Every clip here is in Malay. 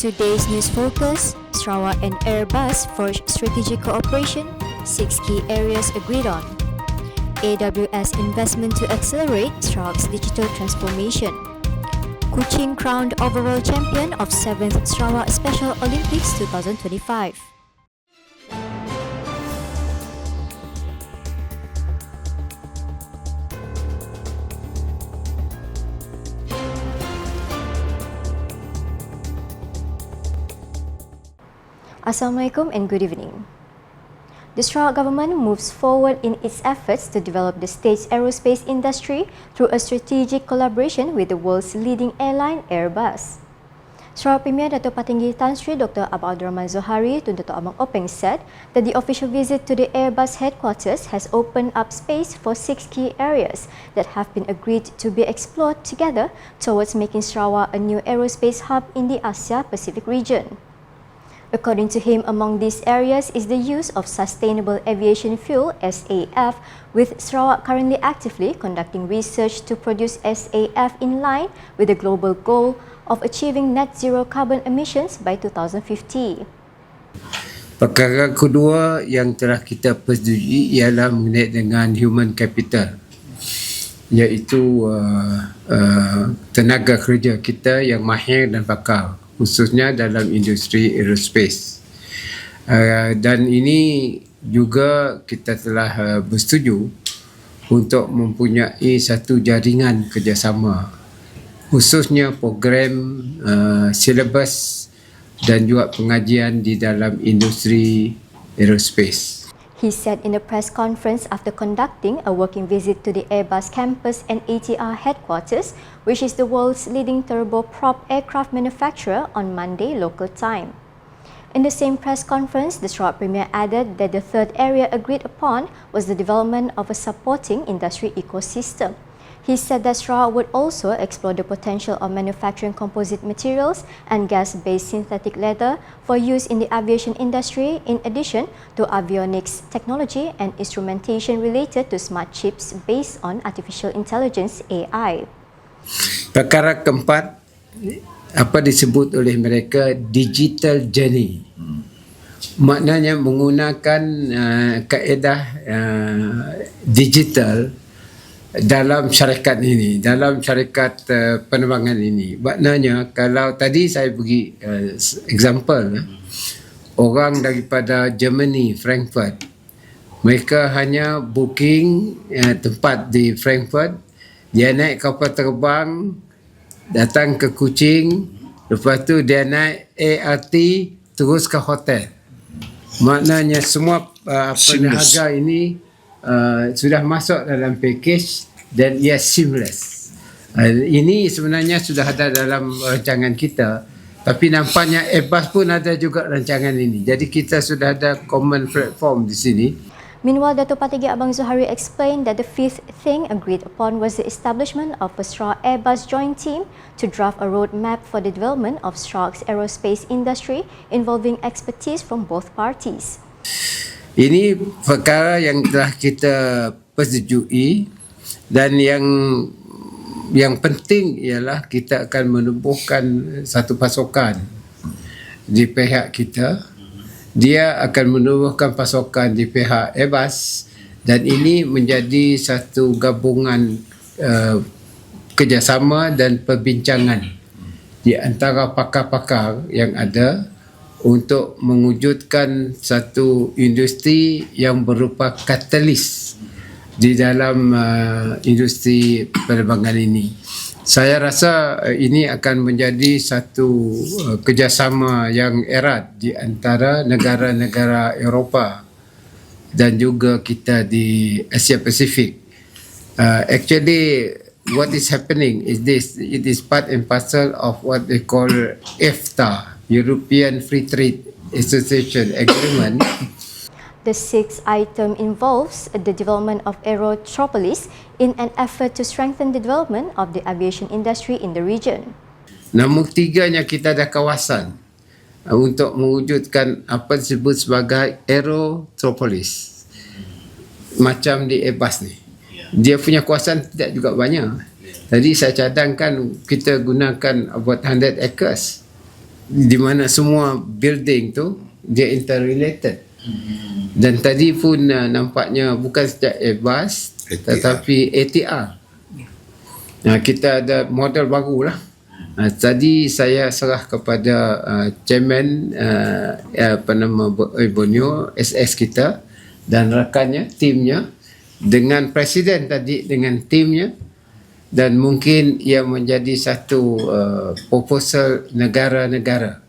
Today's news focus: Sarawak and Airbus forge strategic cooperation, 6 key areas agreed on. AWS investment to accelerate Sarawak's digital transformation. Kuching crowned overall champion of 7th Sarawak Special Olympics 2025. Assalamualaikum and good evening. The Sarawak government moves forward in its efforts to develop the state's aerospace industry through a strategic collaboration with the world's leading airline, Airbus. Sarawak Premier Dato' Patinggi Tan Sri Dr. Abdul Rahman Zohari to Dato' Abang Openg said that the official visit to the Airbus headquarters has opened up space for 6 key areas that have been agreed to be explored together towards making Sarawak a new aerospace hub in the Asia-Pacific region. According to him, among these areas is the use of sustainable aviation fuel (SAF), with Sarawak currently actively conducting research to produce SAF in line with the global goal of achieving net zero carbon emissions by 2050. Perkara kedua yang telah kita persetujui ialah mengenai dengan human capital, iaitu tenaga kerja kita yang mahir dan pakar, khususnya dalam industri aerospace. Dan ini juga kita telah bersetuju untuk mempunyai satu jaringan kerjasama, khususnya program silabus dan juga pengajian di dalam industri aerospace. He said in a press conference after conducting a working visit to the Airbus campus and ATR headquarters, which is the world's leading turboprop aircraft manufacturer, on Monday local time. In the same press conference, the Sarawak Premier added that the third area agreed upon was the development of a supporting industry ecosystem. He said that Sarawak would also explore the potential of manufacturing composite materials and gas-based synthetic leather for use in the aviation industry, in addition to avionics technology and instrumentation related to smart chips based on artificial intelligence (AI). Perkara keempat, apa disebut oleh mereka digital journey. Maknanya menggunakan kaedah digital dalam syarikat ini, dalam syarikat penerbangan ini. Maknanya kalau tadi saya bagi example, orang daripada Germany, Frankfurt, mereka hanya booking tempat di Frankfurt, dia naik kapal terbang datang ke Kuching, lepas tu dia naik ART terus ke hotel. Maknanya semua harga ini sudah masuk dalam package dan ia seamless. Ini sebenarnya sudah ada dalam rancangan kita, tapi nampaknya Airbus pun ada juga rancangan ini. Jadi kita sudah ada common platform di sini. Meanwhile, Dato' Patinggi Abang Zohari explained that the fifth thing agreed upon was the establishment of a Sarawak Airbus joint team to draft a roadmap for the development of Sarawak's aerospace industry involving expertise from both parties. Ini perkara yang telah kita persetujui, dan yang penting ialah kita akan menubuhkan satu pasukan di pihak kita. Dia akan menubuhkan pasukan di pihak Airbus, dan ini menjadi satu gabungan kerjasama dan perbincangan di antara pakar-pakar yang ada untuk mewujudkan satu industri yang berupa katalis di dalam industri penerbangan ini. Saya rasa ini akan menjadi satu kerjasama yang erat di antara negara-negara Eropah dan juga kita di Asia Pasifik. Actually, what is happening is this: it is part and parcel of what they call EFTA, European Free Trade Association Agreement. The sixth item involves the development of Aerotropolis in an effort to strengthen the development of the aviation industry in the region. Nombor tiganya, kita ada kawasan untuk mewujudkan apa disebut sebagai Aerotropolis. Macam di Airbus ni. Dia punya kawasan tidak juga banyak. Jadi saya cadangkan kita gunakan about 100 acres di mana semua building tu dia interrelated. Dan tadi pun nampaknya bukan sejak Airbus tetapi ATR. Kita ada model baru lah. Tadi saya serah kepada chairman Borneo SS kita dan rakannya, timnya, dengan presiden tadi, dengan timnya, dan mungkin ia menjadi satu proposal negara-negara.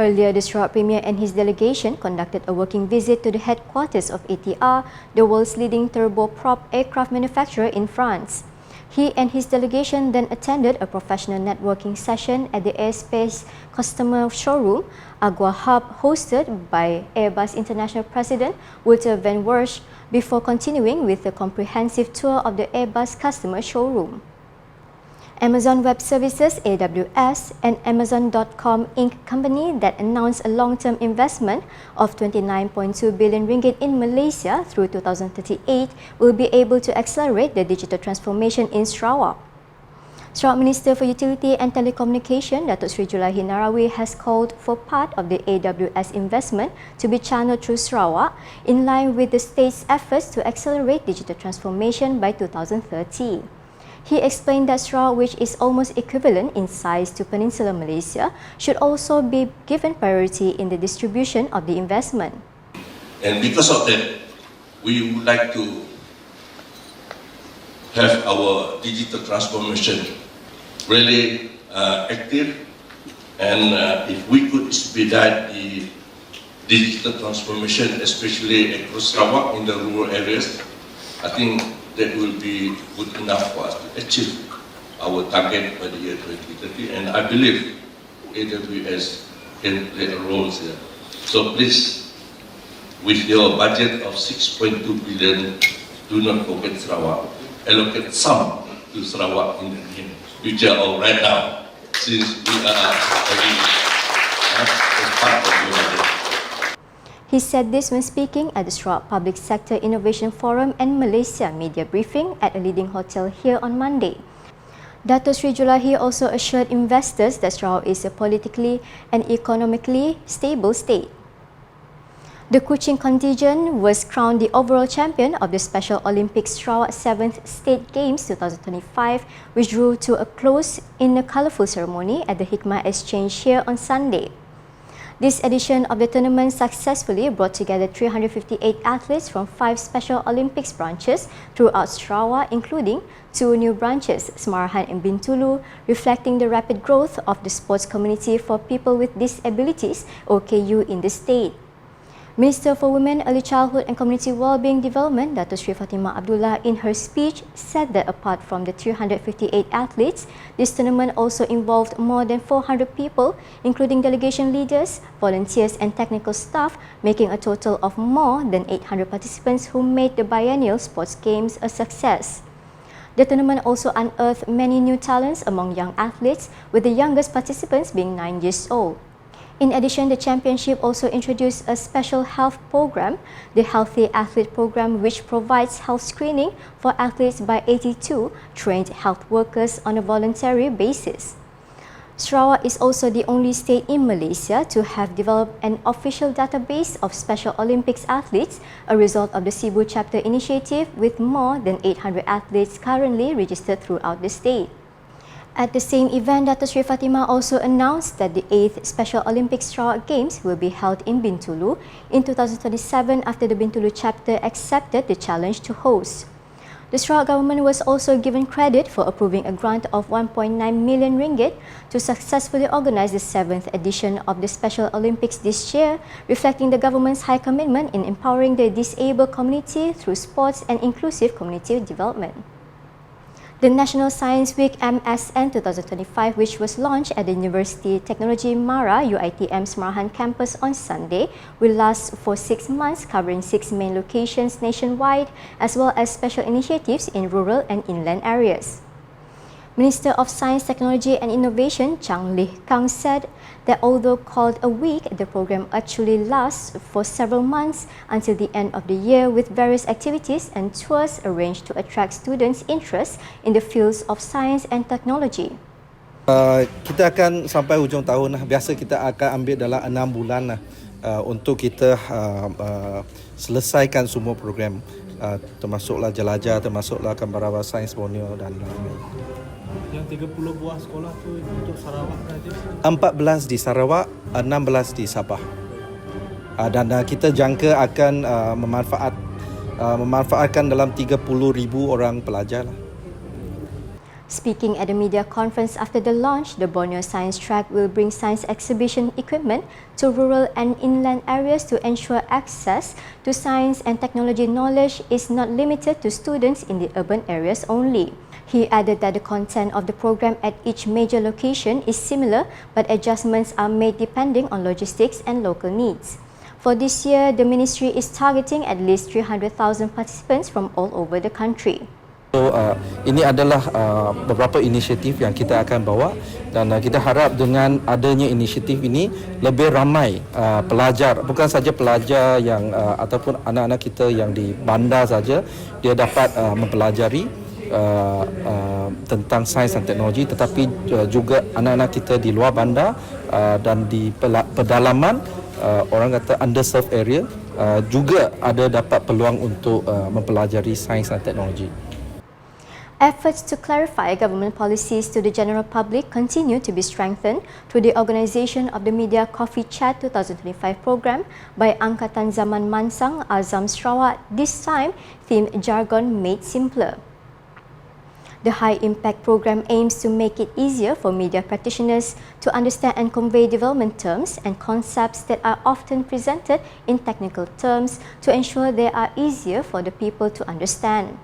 Earlier, the Sarawak Premier and his delegation conducted a working visit to the headquarters of ATR, the world's leading turboprop aircraft manufacturer in France. He and his delegation then attended a professional networking session at the Airspace Customer Showroom, Agua Hub, hosted by Airbus International President Wouter van Wersch, before continuing with a comprehensive tour of the Airbus Customer Showroom. Amazon Web Services (AWS) and Amazon.com Inc. company that announced a long-term investment of 29.2 billion ringgit in Malaysia through 2038 will be able to accelerate the digital transformation in Sarawak. Sarawak Minister for Utility and Telecommunication, Datuk Sri Julaihi Narawi, has called for part of the AWS investment to be channeled through Sarawak in line with the state's efforts to accelerate digital transformation by 2030. He explained that Sarawak, which is almost equivalent in size to Peninsular Malaysia, should also be given priority in the distribution of the investment. And because of that, we would like to have our digital transformation really active, and if we could expedite the digital transformation, especially across Sarawak in the rural areas, I think that will be good enough for us to achieve our target by the year 2030, and I believe AWS can play a role there. So please, with your budget of 6.2 billion, do not forget Sarawak. Allocate some to Sarawak in the near future or right now, since we are already as part of your budget. He said this when speaking at the Sarawak Public Sector Innovation Forum and Malaysia Media Briefing at a leading hotel here on Monday. Datuk Sri Julaihi also assured investors that Sarawak is a politically and economically stable state. The Kuching contingent was crowned the overall champion of the Special Olympics Sarawak 7th State Games 2025, which drew to a close in a colourful ceremony at the Hikmah Exchange here on Sunday. This edition of the tournament successfully brought together 358 athletes from 5 Special Olympics branches throughout Sarawak, including 2 new branches, Semarahan and Bintulu, reflecting the rapid growth of the sports community for people with disabilities, OKU, in the state. Minister for Women, Early Childhood and Community Wellbeing Development, Datuk Sri Fatimah Abdullah, in her speech, said that apart from the 358 athletes, this tournament also involved more than 400 people, including delegation leaders, volunteers and technical staff, making a total of more than 800 participants who made the biennial sports games a success. The tournament also unearthed many new talents among young athletes, with the youngest participants being 9 years old. In addition, the championship also introduced a special health program, the Healthy Athlete Program, which provides health screening for athletes by 82 trained health workers on a voluntary basis. Sarawak is also the only state in Malaysia to have developed an official database of Special Olympics athletes, a result of the Cebu chapter initiative, with more than 800 athletes currently registered throughout the state. At the same event, Datuk Sri Fatimah also announced that the 8th Special Olympics Sarawak Games will be held in Bintulu in 2027 after the Bintulu chapter accepted the challenge to host. The Sarawak government was also given credit for approving a grant of 1.9 million ringgit to successfully organize the 7th edition of the Special Olympics this year, reflecting the government's high commitment in empowering the disabled community through sports and inclusive community development. The National Science Week MSN 2025, which was launched at the University Technology Mara UiTM Semarahan campus on Sunday, will last for 6 months, covering 6 main locations nationwide, as well as special initiatives in rural and inland areas. Minister of Science, Technology and Innovation Chang Lih Kang said that although called a week, the program actually lasts for several months until the end of the year, with various activities and tours arranged to attract students' interest in the fields of science and technology. Kita akan sampai hujung tahun lah. Biasa kita akan ambil dalam 6 bulan lah, untuk kita selesaikan semua program, termasuklah jelajah, termasuklah Kembaran Sains Borneo dan lain-lain. Yang 30 buah sekolah tu untuk Sarawak saja? 14 di Sarawak, 16 di Sabah. Dan kita jangka akan memanfaatkan dalam 30,000 orang pelajar lah. Speaking at a media conference after the launch, the Borneo Science Track will bring science exhibition equipment to rural and inland areas to ensure access to science and technology knowledge is not limited to students in the urban areas only. He added that the content of the program at each major location is similar, but adjustments are made depending on logistics and local needs. For this year, the ministry is targeting at least 300,000 participants from all over the country. So, ini adalah beberapa inisiatif yang kita akan bawa, dan kita harap dengan adanya inisiatif ini lebih ramai pelajar, bukan saja pelajar yang ataupun anak-anak kita yang di bandar saja, dia dapat mempelajari tentang sains dan teknologi, tetapi juga anak-anak kita di luar bandar dan di pedalaman, orang kata underserved area, juga ada dapat peluang untuk mempelajari sains dan teknologi. Efforts to clarify government policies to the general public continue to be strengthened through the organisation of the Media Coffee Chat 2025 program by Angkatan Zaman Mansang Azam Sarawak, this time themed Jargon Made Simpler. The High Impact program aims to make it easier for media practitioners to understand and convey development terms and concepts that are often presented in technical terms to ensure they are easier for the people to understand.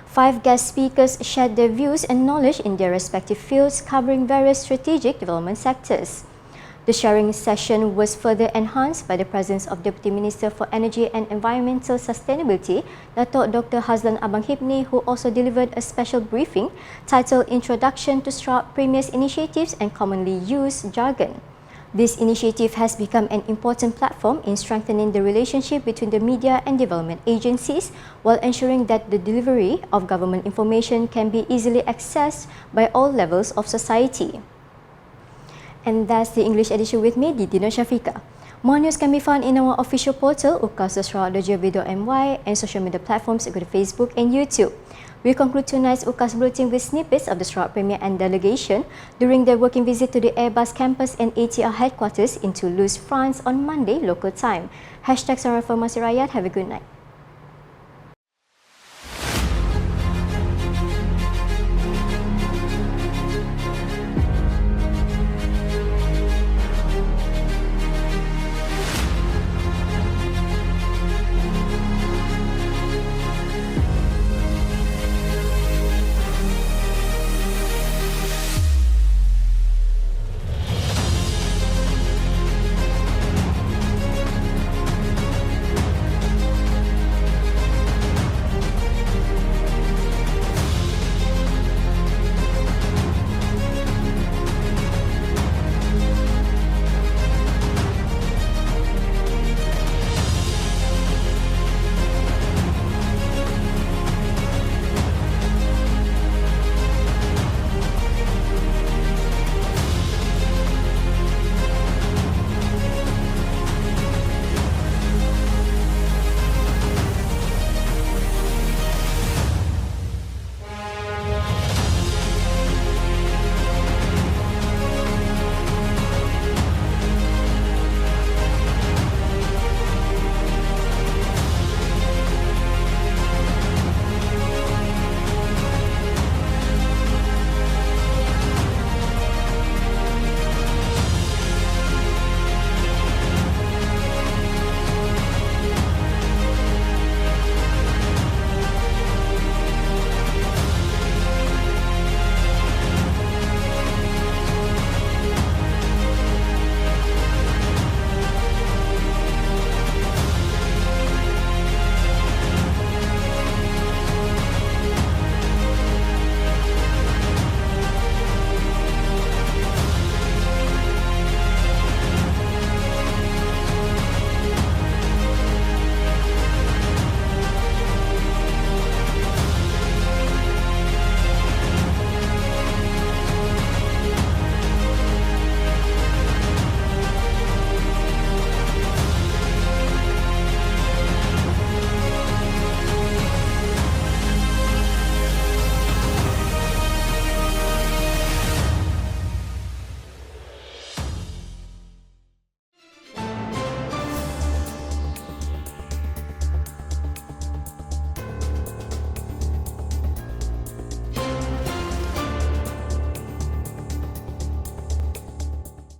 5 guest speakers shared their views and knowledge in their respective fields covering various strategic development sectors. The sharing session was further enhanced by the presence of Deputy Minister for Energy and Environmental Sustainability, Datuk Dr. Hazlan Abang Hibni, who also delivered a special briefing titled Introduction to Sarawak Premier's Initiatives and Commonly Used Jargon. This initiative has become an important platform in strengthening the relationship between the media and development agencies while ensuring that the delivery of government information can be easily accessed by all levels of society. And that's the English edition with me, Didi Nursyafiqah. More news can be found in our official portal, ukas.sarawak.gov.my, and social media platforms including Facebook and YouTube. We conclude tonight's UKAS Bulletin with snippets of the Sarawak Premier and delegation during their working visit to the Airbus campus and ATR headquarters in Toulouse, France on Monday local time. #SaraFormasiRakyat. Have a good night.